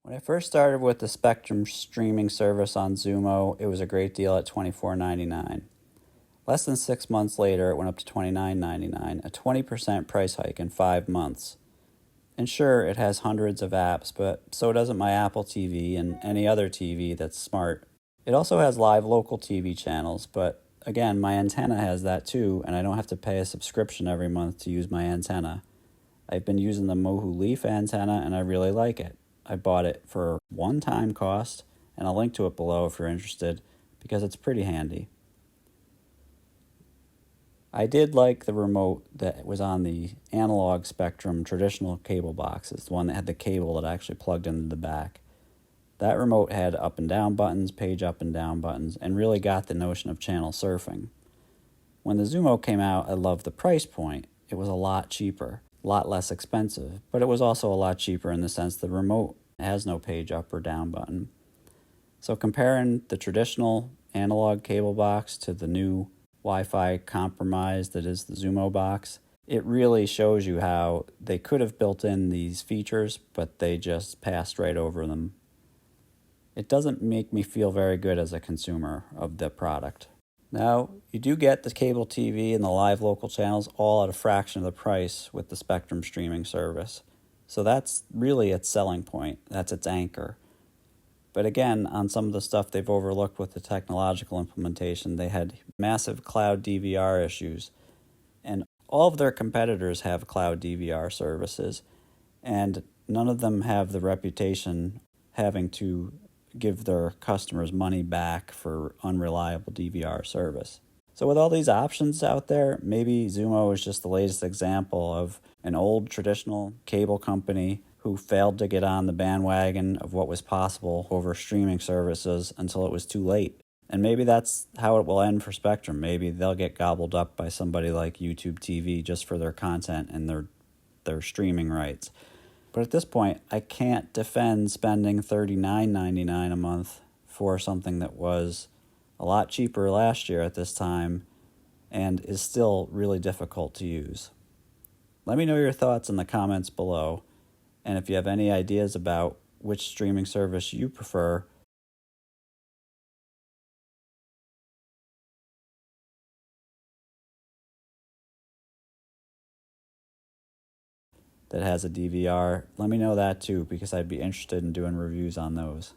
When I first started with the Spectrum streaming service on Xumo, it was a great deal at $24.99. Less than 6 months later, it went up to $29.99, a 20% price hike in 5 months. And sure, it has hundreds of apps, but so doesn't my Apple TV and any other TV that's smart. It also has live local TV channels, but again, my antenna has that too, and I don't have to pay a subscription every month to use my antenna. I've been using the Mohu Leaf antenna, and I really like it. I bought it for one-time cost, and I'll link to it below if you're interested, because it's pretty handy. I did like the remote that was on the analog Spectrum traditional cable boxes, the one that had the cable that actually plugged into the back. That remote had up and down buttons, page up and down buttons, and really got the notion of channel surfing. When the Xumo came out, I loved the price point. It was a lot cheaper, a lot less expensive, but it was also a lot cheaper in the sense the remote has no page up or down button. So comparing the traditional analog cable box to the new Wi-Fi compromise that is the Xumo box, it really shows you how they could have built in these features, but they just passed right over them. It doesn't make me feel very good as a consumer of the product. Now, you do get the cable TV and the live local channels all at a fraction of the price with the Spectrum streaming service. So that's really its selling point. That's its anchor. But again, on some of the stuff they've overlooked with the technological implementation, they had massive cloud DVR issues. And all of their competitors have cloud DVR services, and none of them have the reputation having to give their customers money back for unreliable DVR service. So with all these options out there, maybe Xumo is just the latest example of an old traditional cable company who failed to get on the bandwagon of what was possible over streaming services until it was too late. And maybe that's how it will end for Spectrum. Maybe they'll get gobbled up by somebody like YouTube TV just for their content and their streaming rights. But at this point, I can't defend spending $39.99 a month for something that was a lot cheaper last year at this time and is still really difficult to use. Let me know your thoughts in the comments below, and if you have any ideas about which streaming service you prefer, that has a DVR, let me know that too, because I'd be interested in doing reviews on those.